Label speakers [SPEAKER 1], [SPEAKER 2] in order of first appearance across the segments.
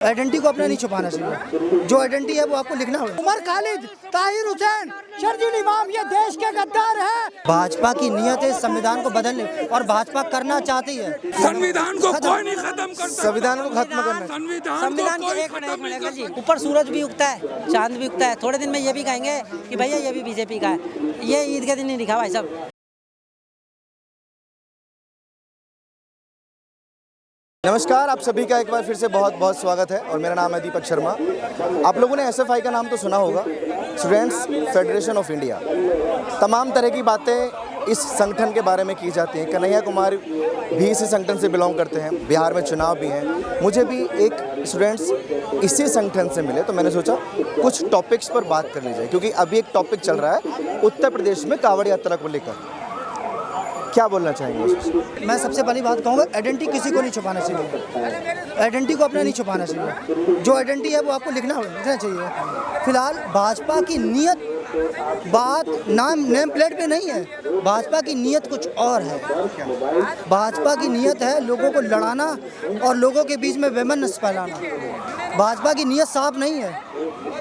[SPEAKER 1] Identity को अपना नहीं छुपाना चाहिए। जो आइडेंटिटी है वो आपको लिखना होगा।
[SPEAKER 2] उमर खालिद, ताहिर हुसैन, शर्जील इमाम ये देश के गद्दार हैं।
[SPEAKER 1] भाजपा की नीयत है संविधान को बदलने, और भाजपा करना चाहती है।
[SPEAKER 3] संविधान को कोई नहीं खत्म कर सकता।
[SPEAKER 4] संविधान को खत्म करना।
[SPEAKER 5] संविधान के एक मिनट जी, ऊपर सूरज भी उगता है, चांद भी उगता है। थोड़े दिन में ये भी कहेंगे कि भैया ये भी बीजेपी का है। ये ईद के दिन नहीं लिखा भाई साहब।
[SPEAKER 4] नमस्कार, आप सभी का एक बार फिर से बहुत बहुत स्वागत है और मेरा नाम है दीपक शर्मा। आप लोगों ने एसएफआई का नाम तो सुना होगा, स्टूडेंट्स फेडरेशन ऑफ इंडिया। तमाम तरह की बातें इस संगठन के बारे में की जाती हैं। कन्हैया कुमार भी इसी संगठन से बिलोंग करते हैं। बिहार में चुनाव भी हैं। मुझे भी एक स्टूडेंट्स इसी संगठन से मिले तो मैंने सोचा कुछ टॉपिक्स पर बात कर ली जाए, क्योंकि अभी एक टॉपिक चल रहा है उत्तर प्रदेश में कांवड़ यात्रा को लेकर। क्या बोलना चाहेंगे?
[SPEAKER 1] मैं सबसे पहली बात कहूँगा, आइडेंटिटी किसी को नहीं छुपाना चाहिए। आइडेंटिटी को अपना नहीं छुपाना चाहिए। जो आइडेंटिटी है वो आपको लिखना चाहिए। फिलहाल भाजपा की नीयत बात नेम प्लेट पे नहीं है। भाजपा की नीयत कुछ और है। भाजपा की नीयत है लोगों को लड़ाना और लोगों के बीच में वैमनस्य फैलाना। भाजपा की नीयत साफ नहीं है।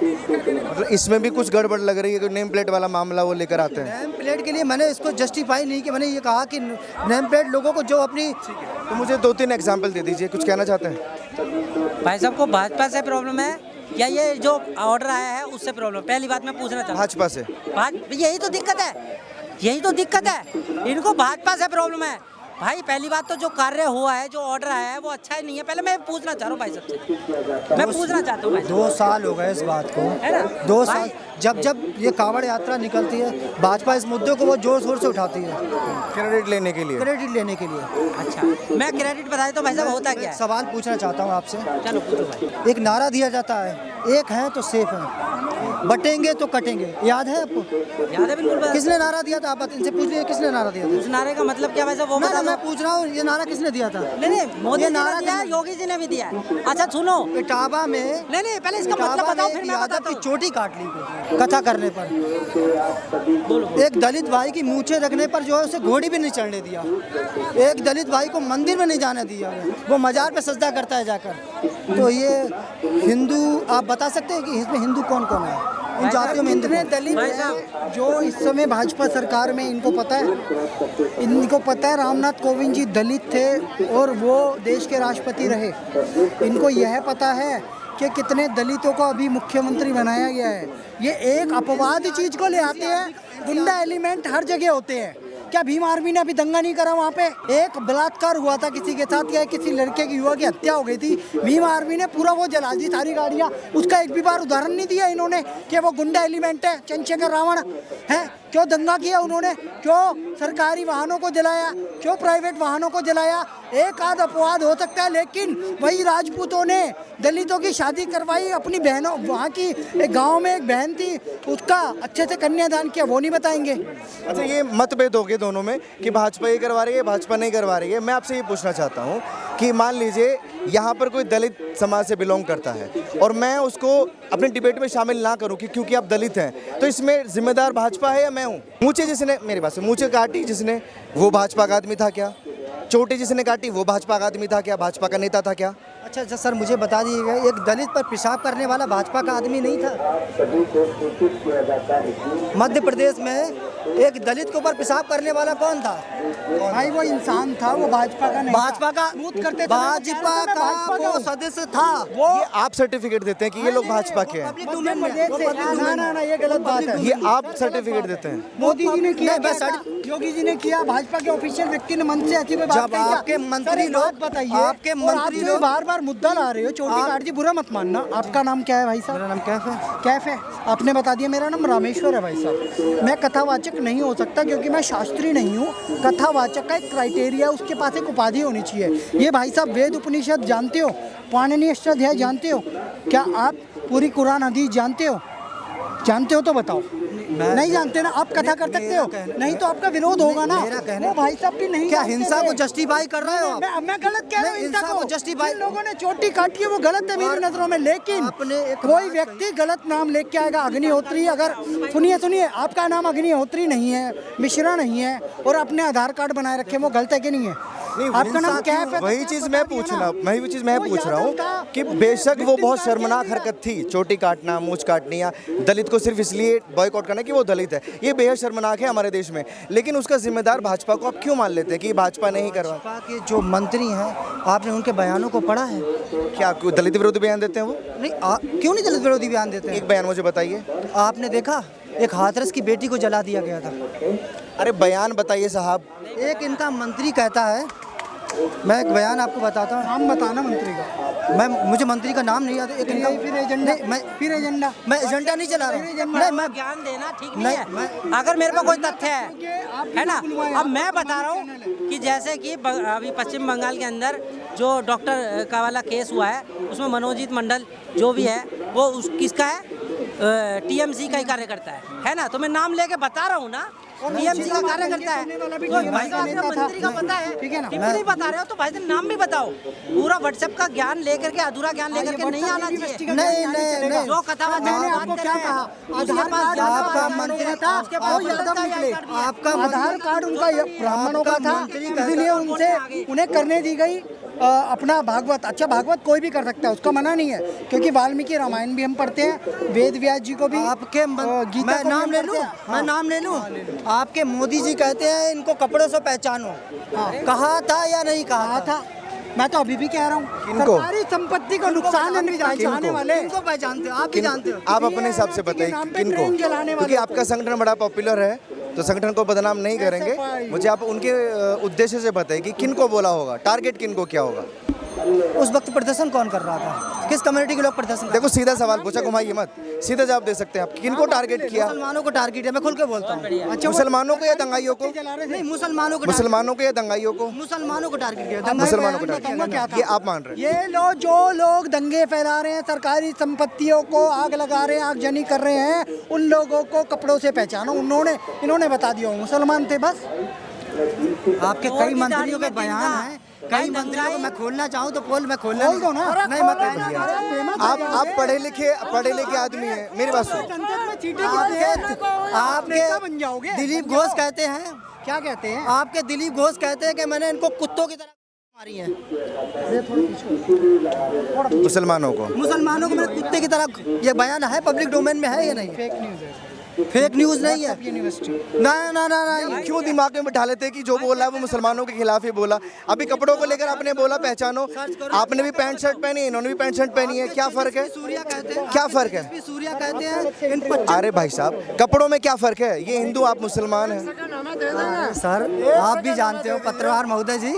[SPEAKER 4] मतलब इसमें भी कुछ गड़बड़ लग रही है कि नेम प्लेट वाला मामला वो लेकर आते हैं।
[SPEAKER 1] नेम प्लेट के लिए मैंने इसको जस्टिफाई नहीं कि मैंने ये कहा कि नेम प्लेट लोगों को जो अपनी।
[SPEAKER 4] तो मुझे 2-3 एग्जाम्पल दे दीजिए, कुछ कहना चाहते हैं?
[SPEAKER 5] भाई साहब को भाजपा से प्रॉब्लम है या ये जो ऑर्डर आया है उससे प्रॉब्लम? पहली बात मैं पूछना चाहता हूँ।
[SPEAKER 4] भाजपा से।
[SPEAKER 5] यही तो दिक्कत है, यही तो दिक्कत है। इनको भाजपा से प्रॉब्लम है। भाई पहली बात तो जो कार्य हुआ है, जो ऑर्डर आया है वो अच्छा ही नहीं है। पहले मैं पूछना चाह रहा हूँ भाई सबसे, मैं पूछना चाहता हूँ भाई।
[SPEAKER 1] 2 साल हो गए इस बात को,
[SPEAKER 5] है ना?
[SPEAKER 1] 2 साल जब ये कांवड़ यात्रा निकलती है, भाजपा इस मुद्दे को बहुत जोर शोर से उठाती है।
[SPEAKER 4] क्रेडिट लेने के लिए।
[SPEAKER 5] अच्छा, मैं क्रेडिट बताया तो भाई साहब होता क्या है?
[SPEAKER 1] सवाल पूछना चाहता हूँ आपसे।
[SPEAKER 5] चलो पूछो भाई।
[SPEAKER 1] एक नारा दिया जाता है, एक है तो सेफ है, बटेंगे तो कटेंगे। याद है आपको?
[SPEAKER 5] याद है बिल्कुल।
[SPEAKER 1] किसने नारा दिया था? आप इनसे पूछ लीजिए किसने नारा दिया था।
[SPEAKER 5] उस नारे का मतलब क्या भाई साहब वो बता दो।
[SPEAKER 1] मैं पूछ रहा हूँ, ये नारा किसने दिया था?
[SPEAKER 5] नहीं मोदी ने
[SPEAKER 1] नारा
[SPEAKER 5] दिया, योगी जी ने भी दिया। अच्छा सुनो,
[SPEAKER 1] इटावा में
[SPEAKER 5] नहीं पहले इसका मतलब बताओ फिर मैं बताता हूँ।
[SPEAKER 1] चोटी काट ली गई कथा करने पर। एक दलित भाई की मूछें रखने पर जो है उसे घोड़ी भी नहीं चढ़ने दिया। एक दलित भाई को मंदिर में नहीं जाने दिया, वो मजार पे सजदा करता है जाकर। तो ये हिंदू, आप बता सकते हैं कि इसमें हिंदू कौन कौन है? इन जातियों में
[SPEAKER 2] इतने दलित हैं जो इस समय भाजपा सरकार में, इनको पता है रामनाथ कोविंद जी दलित थे और वो देश के राष्ट्रपति रहे। इनको यह पता है कि कितने दलितों को अभी मुख्यमंत्री बनाया गया है। ये एक अपवाद चीज को ले आते हैं। गुंडा एलिमेंट हर जगह होते हैं। क्या भीम आर्मी ने अभी दंगा नहीं करा? वहाँ पे एक बलात्कार हुआ था किसी के साथ, या किसी लड़के की, युवा की हत्या हो गई थी, भीम आर्मी ने पूरा वो जला दी सारी गाड़ियाँ। उसका एक भी बार उदाहरण नहीं दिया इन्होंने कि वो गुंडा एलिमेंट है, चंद्रशेखर रावण है। क्यों दंगा किया उन्होंने? क्यों सरकारी वाहनों को जलाया? क्यों प्राइवेट वाहनों को जलाया? एक आध अपवाद हो सकता है, लेकिन वही राजपूतों ने दलितों की शादी करवाई अपनी बहनों। वहाँ की एक गांव में एक बहन थी, उसका अच्छे से कन्यादान किया, वो नहीं बताएंगे।
[SPEAKER 4] अच्छा, ये मतभेद हो गए दोनों में कि भाजपा ये करवा रही है, भाजपा नहीं करवा रही है। मैं आपसे ये पूछना चाहता हूँ कि मान लीजिए यहाँ पर कोई दलित समाज से बिलोंग करता है और मैं उसको अपने डिबेट में शामिल ना करूँ क्योंकि आप दलित हैं, तो इसमें जिम्मेदार भाजपा है या मैं हूँ? मूछें जिसने, मेरी बात से, मूछें काटी जिसने, वो भाजपा का आदमी था क्या? चोटी जिसने काटी वो भाजपा का आदमी था क्या? भाजपा का नेता था क्या?
[SPEAKER 1] अच्छा सर, मुझे बता दीजिएगा, एक दलित पर पेशाब करने वाला भाजपा का आदमी नहीं था? मध्य प्रदेश में एक दलित के ऊपर पेशाब करने वाला कौन था?
[SPEAKER 2] भाई वो इंसान था, वो भाजपा का नहीं।
[SPEAKER 1] भाजपा का
[SPEAKER 2] करते
[SPEAKER 1] भाजपा का वो सदस्य था।
[SPEAKER 4] वो आप सर्टिफिकेट देते हैं कि ये लोग भाजपा के हैं?
[SPEAKER 2] ना, ये गलत बात है।
[SPEAKER 4] ये आप सर्टिफिकेट देते हैं?
[SPEAKER 2] मोदी जी ने किया, योगी जी ने किया, भाजपा के ऑफिशियल व्यक्ति ने मन से अच्छी बात
[SPEAKER 1] जब आपके मंत्री लोग
[SPEAKER 2] बताइए,
[SPEAKER 1] आपके मंत्री लोग
[SPEAKER 2] बार मुद्दा ला रहे हो। चोटी काट जी, बुरा मत मानना। आपका नाम क्या है भाई साहब?
[SPEAKER 1] मेरा नाम
[SPEAKER 2] कैफ है। आपने बता दिया। मेरा नाम रामेश्वर है भाई साहब। मैं कथावाचक नहीं हो सकता क्योंकि मैं शास्त्री नहीं हूँ। कथावाचक का एक क्राइटेरिया, उसके पास एक उपाधि होनी चाहिए। ये भाई साहब वेद उपनिषद जानते हो? पाणिनि अष्टाध्याय जानते हो? क्या आप पूरी कुरान हदीस जानते हो? जानते हो तो बताओ। नहीं जानते ना, आप कथा कर सकते हो? नहीं तो आपका विरोध होगा ना। वो भाई साहब भी नहीं।
[SPEAKER 1] क्या हिंसा को जस्टिफाई कर रहे हो?
[SPEAKER 2] मैं गलत कह रहा हूँ? हिंसा को
[SPEAKER 1] जस्टिफाई,
[SPEAKER 2] लोगों ने चोटी काटी है वो गलत है मेरी नजरों में। लेकिन कोई व्यक्ति गलत नाम लेके आएगा, अग्निहोत्री, अगर सुनिए आपका नाम अग्निहोत्री नहीं है, मिश्रा नहीं है, और अपने आधार कार्ड बनाए रखे, वो गलत है कि नहीं है? आपका नाम क्या है?
[SPEAKER 4] वही चीज मैं पूछ रहा हूँ कि बेशक वो बहुत शर्मनाक हरकत थी, चोटी काटना, मूंछ काटनी या दलित को सिर्फ इसलिए बॉयकॉट करना कि वो दलित है, ये बेहद शर्मनाक है हमारे देश में। लेकिन उसका जिम्मेदार भाजपा को आप क्यों मान लेते हैं कि भाजपा नहीं करवा?
[SPEAKER 1] भाजपा के जो मंत्री हैं, आपने उनके बयानों को पढ़ा है?
[SPEAKER 4] क्या क्यों दलित विरोधी बयान देते हैं वो?
[SPEAKER 1] नहीं, क्यों नहीं दलित विरोधी बयान देते हैं?
[SPEAKER 4] एक बयान मुझे बताइए।
[SPEAKER 1] आपने देखा एक हाथरस की बेटी को जला दिया गया था।
[SPEAKER 4] अरे बयान बताइए साहब।
[SPEAKER 1] एक इनका मंत्री कहता है, मैं एक बयान आपको बताता हूँ।
[SPEAKER 2] नाम बताना मंत्री का।
[SPEAKER 1] मुझे मंत्री का नाम नहीं याद है। एक इनका
[SPEAKER 2] फिर एजेंडा,
[SPEAKER 1] मैं एजेंडा नहीं चला रहा हूँ। नहीं, मैं
[SPEAKER 5] ज्ञान देना ठीक नहीं है। अगर मेरे पास कोई तथ्य है ना, अब मैं बता रहा हूँ कि जैसे कि अभी पश्चिम बंगाल के अंदर जो डॉक्टर का वाला केस हुआ है, उसमें मनोजीत मंडल जो भी है वो किसका है, टीएमसी का ही कार्यकर्ता है ना। तो मैं नाम लेके बता रहा हूँ ना, टीएमसी का कार्यकर्ता है। तो भाई साहब आपको मंत्री का पता है,
[SPEAKER 2] ठीक है ना?
[SPEAKER 5] क्यों नहीं बता रहे हो? तो भाई साहब नाम भी बताओ। पूरा व्हाट्सएप का ज्ञान लेकर के, अधूरा ज्ञान लेकर के नहीं आना चाहिए।
[SPEAKER 1] नहीं,
[SPEAKER 5] जो कथा
[SPEAKER 2] मैंने आपको क्या कहा? आधार कार्ड
[SPEAKER 1] आपका मंत्री था,
[SPEAKER 2] आपका आधार कार्ड उनका ब्राह्मणों का था, इसलिए उनसे उन्हें करने दी गई अपना भागवत। अच्छा, भागवत कोई भी कर सकता है, उसका मना नहीं है, क्योंकि वाल्मीकि रामायण भी हम पढ़ते हैं, वेद व्यास जी को भी।
[SPEAKER 1] आपके
[SPEAKER 2] गीता
[SPEAKER 1] मैं
[SPEAKER 2] को
[SPEAKER 1] नाम
[SPEAKER 2] भी
[SPEAKER 1] ले
[SPEAKER 2] हम
[SPEAKER 1] लूं,
[SPEAKER 2] पढ़ते हैं।
[SPEAKER 1] मैं नाम ले लूं। आपके मोदी जी कहते हैं इनको कपड़ों से पहचानो। कहा था या नहीं कहा था?
[SPEAKER 2] मैं तो अभी भी कह रहा हूँ,
[SPEAKER 4] किनको?
[SPEAKER 2] सरकारी संपत्ति को नुकसान पहुंचाने वाले
[SPEAKER 1] इनको पहचानते हो, आप भी जानते हो।
[SPEAKER 4] आप अपने हिसाब से बताइए किनको, क्योंकि आपका संगठन बड़ा पॉपुलर है तो संगठन को बदनाम नहीं करेंगे। मुझे आप उनके उद्देश्य से बताइए कि किनको बोला होगा, टारगेट किनको क्या होगा?
[SPEAKER 1] उस वक्त प्रदर्शन कौन कर रहा था? किस कम्युनिटी के लोग प्रदर्शन कर रहे थे?
[SPEAKER 4] देखो सीधा सवाल पूछा, घुमाइए मत, सीधा जवाब दे सकते हैं आप। किनको टारगेट किया?
[SPEAKER 1] मुसलमानों को टारगेट है, मैं खुल के बोलता हूँ।
[SPEAKER 2] अच्छा,
[SPEAKER 4] मुसलमानों को या दंगाइयों को?
[SPEAKER 1] नहीं, मुसलमानों को
[SPEAKER 4] मुसलमानों को या दंगाइयों को?
[SPEAKER 1] मुसलमानों को टारगेट किया।
[SPEAKER 4] मुसलमानों को
[SPEAKER 2] बताऊंगा क्या
[SPEAKER 4] टारगेट,
[SPEAKER 2] था।
[SPEAKER 4] ये आप मान रहे हैं?
[SPEAKER 2] ये लोग जो लोग दंगे फैला रहे हैं, सरकारी संपत्तियों को आग लगा रहे हैं, आगजनी कर रहे हैं, उन लोगों को कपड़ों से पहचानो। इन्होंने बता दिया, मुसलमान थे बस।
[SPEAKER 1] आपके कई मंत्रियों के बयान हैं, कई मंत्रियों को मैं खोलना चाहूँ तो मैं खोलना
[SPEAKER 2] खोल दो ना।
[SPEAKER 1] नहीं, मत
[SPEAKER 4] आप पढ़े लिखे आदमी हैं, मेरी बात सुनो।
[SPEAKER 1] आपके
[SPEAKER 2] बन जाओगे।
[SPEAKER 1] दिलीप घोष कहते हैं,
[SPEAKER 2] क्या कहते हैं?
[SPEAKER 1] आपके दिलीप घोष कहते हैं कि मैंने इनको कुत्तों की तरह मारी है।
[SPEAKER 4] मुसलमानों को
[SPEAKER 1] मुसलमानों को मैंने कुत्ते की तरह, ये बयान है, पब्लिक डोमेन में है या नहीं?
[SPEAKER 2] फेक न्यूज़ है।
[SPEAKER 1] फेक न्यूज़ नहीं है।
[SPEAKER 2] यूनिवर्सिटी
[SPEAKER 1] ना ना ना ना,
[SPEAKER 4] क्यों दिमाग में बिठा लेते हैं कि जो बोला है वो मुसलमानों के खिलाफ ही बोला? अभी कपड़ों को लेकर आपने बोला पहचानो, आपने भी पैंट शर्ट पहनी है, इन्होंने भी पैंट शर्ट पहनी है, क्या फर्क है?
[SPEAKER 1] सूर्या कहते हैं,
[SPEAKER 4] क्या फर्क है?
[SPEAKER 1] भी सूर्या कहते हैं इन पच्चीस।
[SPEAKER 4] अरे भाई साहब, कपड़ों में क्या फर्क है? ये हिंदू, आप मुसलमान हैं।
[SPEAKER 1] सर आप भी जानते हो, पत्रकार महोदय जी,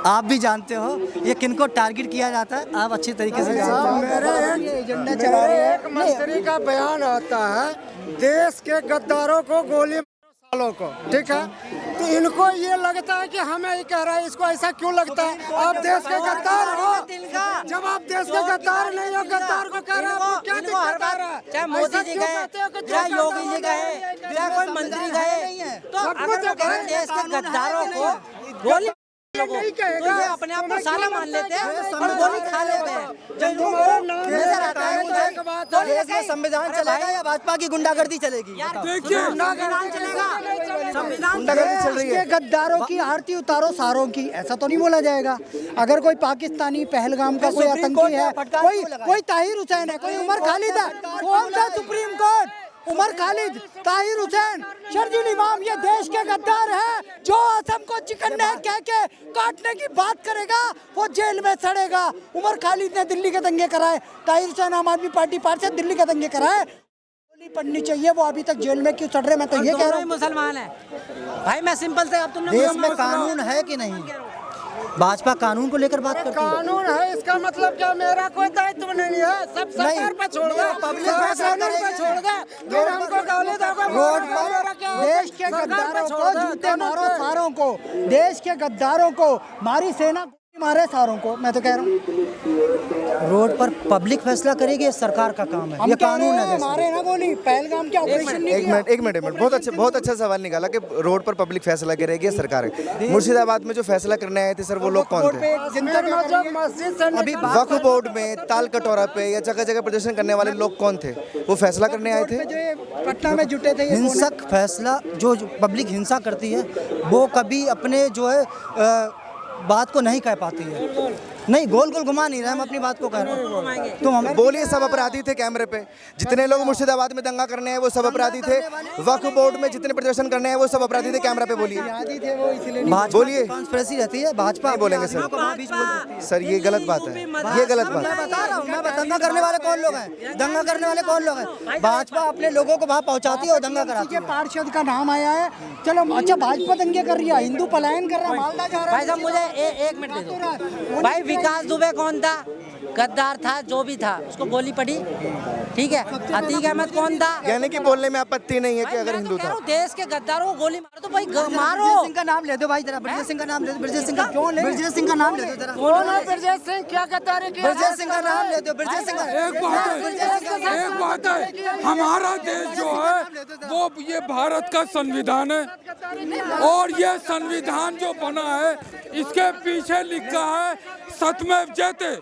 [SPEAKER 1] आप भी जानते हो ये किनको टारगेट किया जाता है, आप अच्छी तरीके से जानते हो।
[SPEAKER 2] एजेंडा चला रहे हैं।
[SPEAKER 6] एक मंत्री का बयान आता है, देश के गद्दारों को गोली मारो सालों को, ठीक है? तो इनको ये लगता है कि हमें ये कह रहा है, इसको ऐसा क्यों लगता है? आप देश के गद्दार हो, जब आप देश के गद्दार नहीं हो, गद्दार को कह रहे हो, आपको क्या दिक्कत आ रहा है?
[SPEAKER 5] चाहे मोदी जी गए, चाहे योगी जी गए, चाहे कोई मंत्री गए, तो अगर वो कहें देश के गद्दारों को गोली लोगों, तो ये अपने आप को साला मान लेते हैं और गोली खा लेते हैं। जब इनको नजर आता है मुझे, तो
[SPEAKER 1] देश में संविधान चलेगा या भाजपा की गुंडागर्दी चलेगी?
[SPEAKER 3] देखिए
[SPEAKER 5] संविधान चलेगा, संविधान
[SPEAKER 4] गुंडागर्दी चल रही है।
[SPEAKER 2] के गद्दारों की आरती उतारो सारों की, ऐसा तो नहीं बोला जाएगा। अगर कोई पाकिस्तानी पहलगाम का कोई आतंकी है, कोई ताहिर हुसैन है, कोई उमर खालिद है, कौन सा सुप्रीम कोर्ट? उमर खालिद, ताहिर हुसैन, शर्जील इमाम, ये देश के गद्दार हैं। जो असम को चिकन नेक कह के काटने की बात करेगा वो जेल में सड़ेगा। उमर खालिद ने दिल्ली के दंगे कराए, ताहिर हुसैन आम आदमी पार्टी से दिल्ली के दंगे कराए। गोली पड़नी चाहिए, वो अभी तक जेल में क्यों चढ़ रहे? मैं तो ये कह रहा हूँ।
[SPEAKER 5] मुसलमान है भाई, मैं सिंपल से, अब तुमने
[SPEAKER 1] देश में कानून है कि नहीं? भाजपा कानून को लेकर बात करती है।
[SPEAKER 6] कानून है, इसका मतलब क्या? मेरा कोई दायित्व नहीं है, सब सरकार पे छोड़ दे,
[SPEAKER 1] पब्लिक
[SPEAKER 6] सब
[SPEAKER 1] फैसला
[SPEAKER 6] कानून पे
[SPEAKER 1] करेगी।
[SPEAKER 6] छोड़ दे। फिर हमको गाली दोगे,
[SPEAKER 1] रोड पर
[SPEAKER 6] मेरा क्या?
[SPEAKER 2] देश के गद्दारों को जूते मारो सारों को, देश के गद्दारों को मारी सेना, मारे सारों को। मैं तो कह रहा हूँ
[SPEAKER 1] रोड पर पब्लिक फैसला करेगी, ये सरकार का काम है, ये कानून है।
[SPEAKER 2] मारे ना गोली, पहलगाम के ऑपरेशन नहीं
[SPEAKER 4] एक
[SPEAKER 2] किया।
[SPEAKER 4] मिनट बहुत अच्छा सवाल निकाला कि रोड पर पब्लिक फैसला करेगी या सरकार है। मुर्शिदाबाद में जो फैसला करने आए थे सर, वो लोग कौन थे?
[SPEAKER 6] मस्जिद से
[SPEAKER 1] अभी
[SPEAKER 4] वक्फ बोर्ड में, ताल कटोरा पे या जगह जगह प्रदर्शन करने वाले लोग कौन थे? वो फैसला करने आए थे।
[SPEAKER 2] जो ये पटना में जुटे थे, ये
[SPEAKER 1] हिंसक फैसला, जो पब्लिक हिंसा करती है वो कभी अपने जो है बात को नहीं कह पाती है। नहीं, गोल गोल घुमा नहीं रहे, हम अपनी बात को कह रहे हैं। तो हम
[SPEAKER 4] बोलिए, सब अपराधी थे कैमरे पे। जितने लोग मुर्शिदाबाद में दंगा करने हैं वो सब अपराधी थे। वक्फ बोर्ड में जितने प्रदर्शन करने हैं वो सब अपराधी थे। कैमरा पे बोलिए, बोलिए।
[SPEAKER 1] कॉन्स्पिरेसी रहती है, भाजपा
[SPEAKER 4] नहीं बोलेंगे सर।
[SPEAKER 1] बीच बोल देती है।
[SPEAKER 4] सर ये गलत बात है, ये गलत बात है।
[SPEAKER 1] मैं बता रहा हूँ, दंगा करने वाले कौन लोग हैं? दंगा करने वाले कौन लोग हैं? भाजपा अपने लोगों को वहाँ पहुँचाती है और दंगा कराती
[SPEAKER 2] के
[SPEAKER 1] है।
[SPEAKER 2] पार्षद का नाम आया है, चलो अच्छा भाजपा दंगे कर रही है, हिंदू पलायन कर रहा है, मालदा जा रहा
[SPEAKER 5] भाई
[SPEAKER 2] है।
[SPEAKER 5] साहब मुझे एक मिनट दे दो। भाई विकास दुबे कौन था? गद्दार था, जो भी था, उसको गोली पड़ी, ठीक है। अतीक अहमद कौन था?
[SPEAKER 4] यानी कि बोलने में आपत्ति नहीं है कि अगर हिंदू था।
[SPEAKER 5] देश के गद्दारों को गोली मारो तो भाई मारो।
[SPEAKER 1] ब्रजेश सिंह का नाम ले दो भाई जरा, ब्रजेश सिंह का नाम ले दो, ब्रजेश सिंह का ब्रजेश सिंह का नाम ले दो जरा।
[SPEAKER 6] कौन है ब्रजेश सिंह? क्या गद्दारी किया?
[SPEAKER 1] ब्रजेश सिंह का नाम ले दो, ब्रजेश सिंह का।
[SPEAKER 3] एक बात है, हमारा देश जो है वो ये भारत का संविधान है और ये संविधान जो बना है इसके पीछे लिखा है सत्यमेव जयते।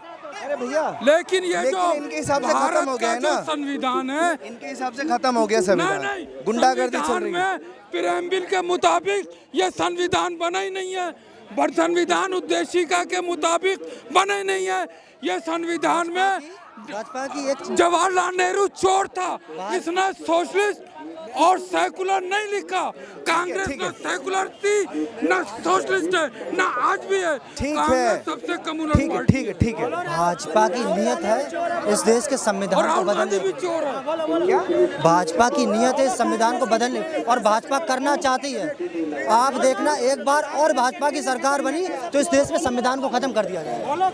[SPEAKER 4] अरे भैया,
[SPEAKER 3] लेकिन ये
[SPEAKER 4] लेकिन
[SPEAKER 3] जो
[SPEAKER 4] इनके हिसाब से खत्म
[SPEAKER 3] भारत
[SPEAKER 4] हो गया
[SPEAKER 3] का
[SPEAKER 4] है
[SPEAKER 3] जो
[SPEAKER 4] ना।
[SPEAKER 3] संविधान है,
[SPEAKER 4] इनके हिसाब से खत्म हो गया
[SPEAKER 3] नहीं
[SPEAKER 4] संविधान।
[SPEAKER 3] नहीं,
[SPEAKER 4] गुंडागर्दी चल
[SPEAKER 3] संविधान
[SPEAKER 4] रही है।
[SPEAKER 3] में प्रेमबिल के मुताबिक ये संविधान बना ही नहीं है। पर संविधान उद्देशिका के मुताबिक बना ही नहीं है। ये संविधान में
[SPEAKER 1] भाजपा की एक
[SPEAKER 3] जवाहरलाल नेहरू चोर था, इसने सोशलिस्ट और सेकुलर नहीं लिखा। कांग्रेस
[SPEAKER 4] ठीक
[SPEAKER 3] न
[SPEAKER 4] है।
[SPEAKER 3] सेकुलर थी न सोशलिस्ट है, न आज भी है।
[SPEAKER 4] ठीक है,
[SPEAKER 3] कांग्रेस सबसे कम्युनल
[SPEAKER 4] ठीक है,
[SPEAKER 3] पार्टी
[SPEAKER 4] ठीक है, ठीक है।
[SPEAKER 1] भाजपा की नीयत है इस देश के
[SPEAKER 3] और
[SPEAKER 1] संविधान को
[SPEAKER 3] राहुल गांधी
[SPEAKER 1] बदलने
[SPEAKER 3] भी चोर है।
[SPEAKER 1] भाजपा की नीयत है इस संविधान को बदलने, और भाजपा करना चाहती है। आप देखना, एक बार और भाजपा की सरकार बनी तो इस देश में संविधान को खत्म कर दिया जाएगा।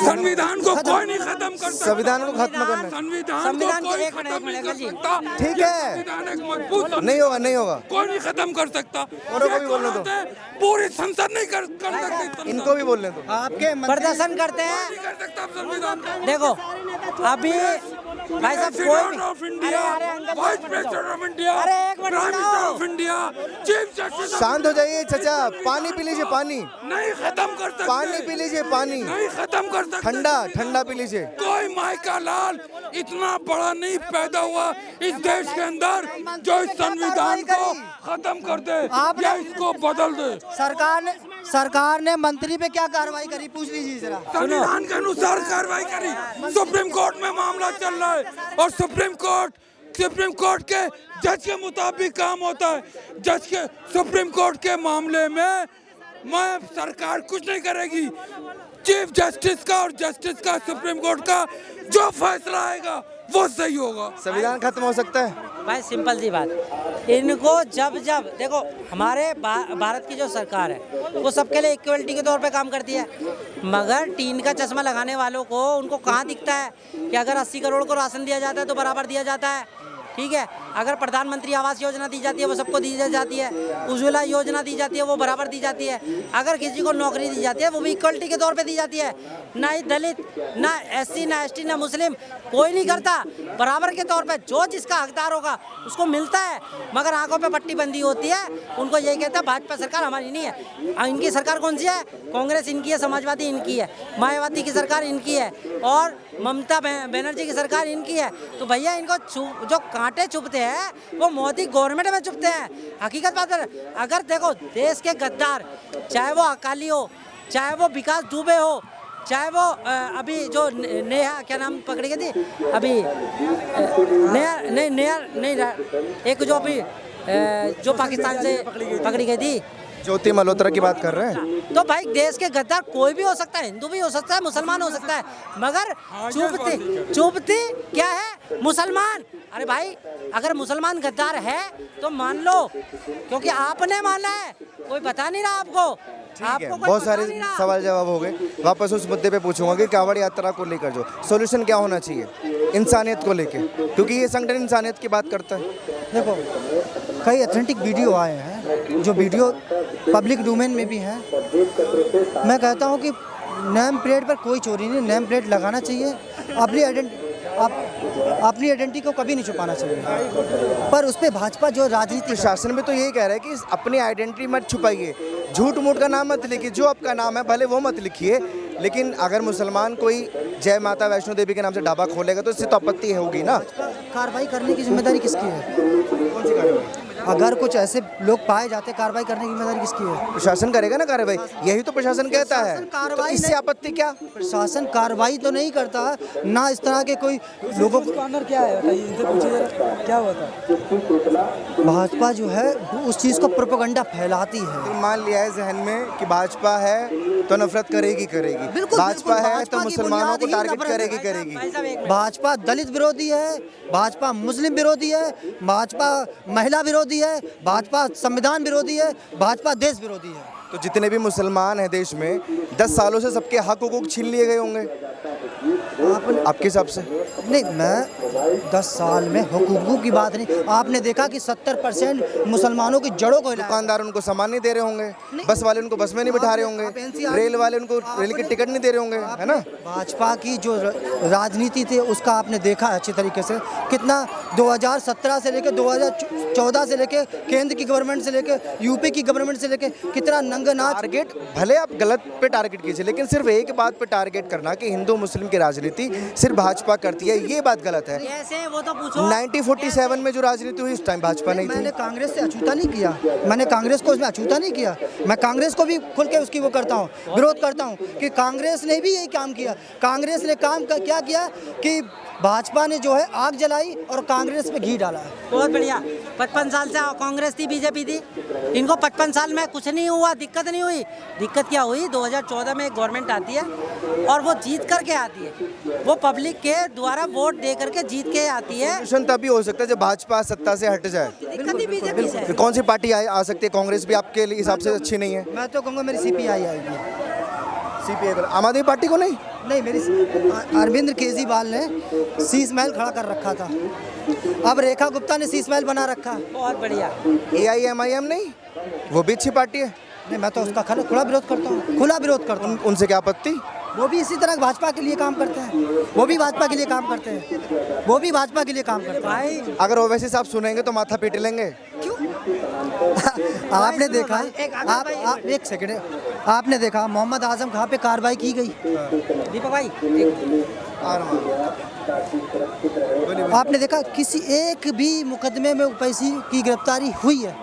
[SPEAKER 3] संविधान को कोई नहीं खत्म कर सकता।
[SPEAKER 4] संविधान को खत्म करना।
[SPEAKER 3] संविधान को कोई
[SPEAKER 5] एक मिनट,
[SPEAKER 3] खत्म नहीं कर
[SPEAKER 5] जी।
[SPEAKER 3] सकता।
[SPEAKER 4] ठीक
[SPEAKER 3] ये
[SPEAKER 4] है।
[SPEAKER 3] संविधान एक मजबूत
[SPEAKER 4] नहीं होगा, नहीं होगा।
[SPEAKER 3] कोई नहीं खत्म कर सकता।
[SPEAKER 4] औरों को भी बोलने दो।
[SPEAKER 3] पूरी संसद नहीं कर सकती।
[SPEAKER 4] इनको भी बोलने दो।
[SPEAKER 1] आपके
[SPEAKER 5] प्रदर्शन करते हैं।
[SPEAKER 3] नहीं कर सकता संविधान को।
[SPEAKER 5] देखो अभी भाई साहब कोई
[SPEAKER 3] प्रेसिडेंट
[SPEAKER 5] भी-
[SPEAKER 3] ऑफ इंडिया,
[SPEAKER 5] अरे uncle
[SPEAKER 3] vice
[SPEAKER 5] ji,
[SPEAKER 3] president of India,
[SPEAKER 5] अरे एक मिनट
[SPEAKER 3] प्राइम
[SPEAKER 5] रुको।
[SPEAKER 3] Minister of India, chief justice of
[SPEAKER 4] शांत हो जाइए चाचा, पानी पी लीजिए, पानी
[SPEAKER 3] नहीं खत्म कर सकते।
[SPEAKER 4] पानी पी लीजिए, पानी
[SPEAKER 3] नहीं खत्म कर सकते।
[SPEAKER 4] ठंडा ठंडा पी लीजिए।
[SPEAKER 3] कोई माइका लाल इतना बड़ा नहीं पैदा हुआ इस देश के अंदर जो इस संविधान को खत्म कर दे या इसको बदल दे।
[SPEAKER 1] सरकार ने मंत्री पे क्या कार्रवाई करी, पूछ लीजिए जरा।
[SPEAKER 3] संविधान के अनुसार कार्रवाई करी। सुप्रीम कोर्ट में मामला चल रहा है और सुप्रीम कोर्ट के जज के मुताबिक काम होता है। जज के सुप्रीम कोर्ट के मामले में मैं सरकार कुछ नहीं करेगी। चीफ जस्टिस का और जस्टिस का सुप्रीम कोर्ट का जो फैसला आएगा वो सही होगा।
[SPEAKER 4] संविधान खत्म हो सकता है।
[SPEAKER 5] भाई सिंपल सी बात, इनको जब देखो हमारे भारत की जो सरकार है वो सबके लिए इक्वलिटी के तौर पे काम करती है, मगर टीन का चश्मा लगाने वालों को उनको कहाँ दिखता है कि अगर 80 करोड़ को राशन दिया जाता है तो बराबर दिया जाता है, ठीक है। अगर प्रधानमंत्री आवास योजना दी जाती है वो सबको दी जाती है, उज्ज्वला योजना दी जाती है वो बराबर दी जाती है। अगर किसी को नौकरी दी जाती है वो भी इक्वलिटी के तौर पे दी जाती है। ना ही दलित, ना SC, ना ST, ना मुस्लिम, कोई नहीं करता। बराबर के तौर पे जो जिसका हकदार होगा उसको मिलता है, मगर आंखों पे पट्टी बंदी होती है। उनको यही कहता है भाजपा सरकार हमारी नहीं है। इनकी सरकार कौन सी है? कांग्रेस इनकी है, समाजवादी इनकी है, मायावती की सरकार इनकी है और ममता बनर्जी की सरकार इनकी है। तो भैया इनको जो कांटे चुभते हैं वो मोदी गवर्नमेंट में चुभते हैं। हकीकत बात है। अगर देखो देश के गद्दार, चाहे वो अकाली हो, चाहे वो विकास दुबे हो, चाहे वो अभी जो नेहा क्या नाम पकड़ी गई थी अभी, नेहा नहीं, एक जो अभी जो पाकिस्तान से पकड़ी गई थी,
[SPEAKER 4] ज्योति मल्होत्रा की बात कर रहे हैं।
[SPEAKER 5] तो भाई देश के गद्दार कोई भी हो सकता है, हिंदू भी हो सकता है, मुसलमान हो सकता है, मगर चुभते क्या है? मुसलमान। अरे भाई अगर मुसलमान गद्दार है तो मान लो, क्योंकि आपने माना है, कोई बता नहीं रहा आपको।
[SPEAKER 4] ठीक है, बहुत सारे सवाल जवाब हो गए। वापस उस मुद्दे पे पूछूंगा कि कांवड़ यात्रा को लेकर जो सॉल्यूशन क्या होना चाहिए इंसानियत को लेके, क्योंकि ये संगठन इंसानियत की बात करता है।
[SPEAKER 1] देखो कई ऑथेंटिक वीडियो आए हैं, जो वीडियो पब्लिक डोमेन में भी हैं। मैं कहता हूं कि नेम प्लेट पर कोई चोरी नहीं, नेम प्लेट लगाना चाहिए। अपनी आइडेंटिटी को कभी नहीं छुपाना चाहिए, पर उस पर भाजपा जो राजनीति
[SPEAKER 4] प्रशासन भी तो यही कह रहा है कि अपनी आइडेंटिटी मत छुपाइए, झूठ मूठ का नाम मत लिखिए, जो आपका नाम है भले वो मत लिखिए, लेकिन अगर मुसलमान कोई जय माता वैष्णो देवी के नाम से ढाबा खोलेगा तो इससे तो आपत्ति होगी ना।
[SPEAKER 1] कार्रवाई करने की जिम्मेदारी किसकी है?
[SPEAKER 4] कौन सी कार्रवाई?
[SPEAKER 1] अगर कुछ ऐसे लोग पाए जाते, कार्रवाई करने की जिम्मेदारी किसकी है?
[SPEAKER 4] प्रशासन करेगा ना कार्रवाई, यही तो प्रशासन कहता है।
[SPEAKER 1] प्रशासन
[SPEAKER 4] तो
[SPEAKER 1] कार्रवाई
[SPEAKER 4] इससे
[SPEAKER 1] नहीं-
[SPEAKER 4] आपत्ति क्या?
[SPEAKER 1] प्रशासन कार्रवाई तो नहीं करता ना, इस तरह के कोई लोगों को।
[SPEAKER 7] अंदर क्या है बताइए, इनसे पूछिए जरा, क्या हुआ था?
[SPEAKER 1] भाजपा जो है उस चीज़ को प्रोपेगेंडा फैलाती है।
[SPEAKER 4] तो मान लिया है जहन में कि भाजपा है तो नफरत करेगी करेगी,
[SPEAKER 1] बिल्कुल,
[SPEAKER 4] भाजपा
[SPEAKER 1] बिल्कुल,
[SPEAKER 4] है
[SPEAKER 1] भाजपा
[SPEAKER 4] तो
[SPEAKER 1] की
[SPEAKER 4] मुसलमानों
[SPEAKER 1] बुनियाद
[SPEAKER 4] को
[SPEAKER 1] ही
[SPEAKER 4] टारगेट
[SPEAKER 1] नफरत है।
[SPEAKER 4] करेगी करेगी।
[SPEAKER 5] भाई साहब एक मिनट।
[SPEAKER 1] भाजपा दलित विरोधी है, भाजपा मुस्लिम विरोधी है, भाजपा महिला विरोधी है, भाजपा संविधान विरोधी है, भाजपा देश विरोधी है।
[SPEAKER 4] तो जितने भी मुसलमान हैं देश में 10 सालों से सबके हक हुकूक छीन लिए गए होंगे आपके हिसाब से?
[SPEAKER 1] नहीं, मैं 10 साल में हुकूकों की बात नहीं। आपने देखा कि 70% मुसलमानों की जड़ों को हिलाया।
[SPEAKER 4] दुकानदार उनको सामान नहीं दे रहे होंगे, बस वाले उनको बस में नहीं बिठा रहे
[SPEAKER 1] आप
[SPEAKER 4] होंगे,
[SPEAKER 1] NCR
[SPEAKER 4] रेल वाले उनको रेल की टिकट नहीं दे रहे होंगे, है ना?
[SPEAKER 1] भाजपा की जो राजनीति थी उसका आपने देखा अच्छी तरीके से, कितना 2017 से लेकर 2014 से लेकर केंद्र की गवर्नमेंट से लेकर यूपी की गवर्नमेंट से लेकर कितना नंगनाच।
[SPEAKER 4] टारगेट भले आप गलत पे टारगेट कीजिए, लेकिन सिर्फ एक बात पे टारगेट करना कि हिंदू मुस्लिम की राजनीति सिर्फ भाजपा करती है, ये बात गलत है।
[SPEAKER 5] कैसे वो तो पूछो।
[SPEAKER 4] 1947 में जो राजनीति हुई उस टाइम भाजपा नहीं
[SPEAKER 1] मैंने
[SPEAKER 4] थी।
[SPEAKER 1] कांग्रेस से अछूता नहीं किया, मैंने कांग्रेस को इसमें अछूता नहीं किया। मैं कांग्रेस को भी खुल के उसकी वो करता हूँ, विरोध करता हूँ कि कांग्रेस ने भी यही काम किया। कांग्रेस ने काम क्या किया कि भाजपा ने जो है आग जलाई और कांग्रेस पे घी डाला है।
[SPEAKER 5] बहुत बढ़िया। 55 साल से कांग्रेस थी, बीजेपी थी, इनको 55 साल में कुछ नहीं हुआ, दिक्कत नहीं हुई। दिक्कत क्या हुई, 2014 में एक गवर्नमेंट आती है और वो जीत करके आती है, वो पब्लिक के द्वारा वोट दे करके जीत के आती है।
[SPEAKER 4] सॉल्यूशन तभी हो सकता है जब भाजपा सत्ता से हट जाए।
[SPEAKER 5] दिक्कत ही बीजेपी से है।
[SPEAKER 4] फिर कौन सी पार्टी आ सकती है? कांग्रेस भी आपके हिसाब से अच्छी नहीं है?
[SPEAKER 1] मैं तो कहूँगा मेरी CPI आएगी।
[SPEAKER 4] सीपीआई आम आदमी पार्टी को नहीं?
[SPEAKER 1] नहीं, मेरी अरविंद केजरीवाल ने शीश महल खड़ा कर रखा था, अब रेखा गुप्ता ने शीश महल बना रखा।
[SPEAKER 5] बहुत बढ़िया।
[SPEAKER 4] AIMIM नहीं, वो भी अच्छी पार्टी है।
[SPEAKER 1] नहीं, मैं तो उसका खुला विरोध करता हूँ, खुला विरोध करता हूँ।
[SPEAKER 4] उनसे क्या आपत्ति?
[SPEAKER 1] वो भी इसी तरह भाजपा के लिए काम करते हैं, वो भी भाजपा के लिए काम करते हैं, वो भी भाजपा के लिए काम करते हैं।
[SPEAKER 5] भाई
[SPEAKER 4] अगर ओवैसी साहब सुनेंगे तो माथा पीट लेंगे।
[SPEAKER 1] आपने देखा, आप एक सेकंड, आपने देखा मोहम्मद आजम खां पे कार्रवाई की गई।
[SPEAKER 5] दीपक भाई
[SPEAKER 1] आपने देखा किसी एक भी मुकदमे में पैसी की गिरफ्तारी हुई है?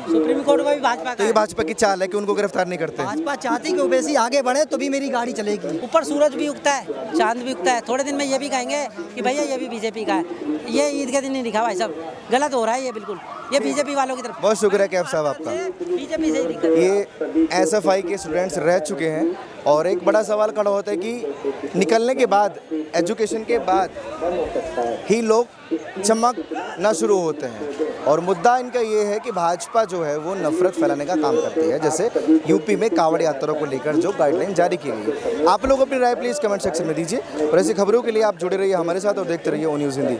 [SPEAKER 5] सुप्रीम कोर्ट का भी भाजपा
[SPEAKER 4] तो
[SPEAKER 5] का
[SPEAKER 4] ये
[SPEAKER 5] है।
[SPEAKER 4] भाजपा की चाल है कि उनको गिरफ्तार नहीं करते।
[SPEAKER 1] भाजपा चाहती कि ओवैसी आगे बढ़े तो भी मेरी गाड़ी चलेगी।
[SPEAKER 5] ऊपर सूरज भी उगता है, चांद भी उगता है। थोड़े दिन में ये भी कहेंगे कि भैया ये भी बीजेपी का है। ये ईद के दिन नहीं लिखा भाई साहब, गलत हो रहा है ये बिल्कुल, ये बीजेपी वालों की तरफ।
[SPEAKER 4] बहुत शुक्रिया कैफ साहब आपका।
[SPEAKER 5] बीजेपी से ही दिक्कत है।
[SPEAKER 4] ये SFI के स्टूडेंट्स रह चुके हैं और एक बड़ा सवाल खड़ा होता है कि निकलने के बाद, एजुकेशन के बाद ही लोग चमकना शुरू होते हैं। और मुद्दा इनका ये है कि भाजपा जो है वो नफरत फैलाने का काम करती है, जैसे यूपी में कांवड़ यात्रा को लेकर जो गाइडलाइन जारी की गई है। आप लोग अपनी राय प्लीज़ कमेंट सेक्शन में दीजिए और ऐसी खबरों के लिए आप जुड़े रहिए हमारे साथ और देखते रहिए O News हिंदी।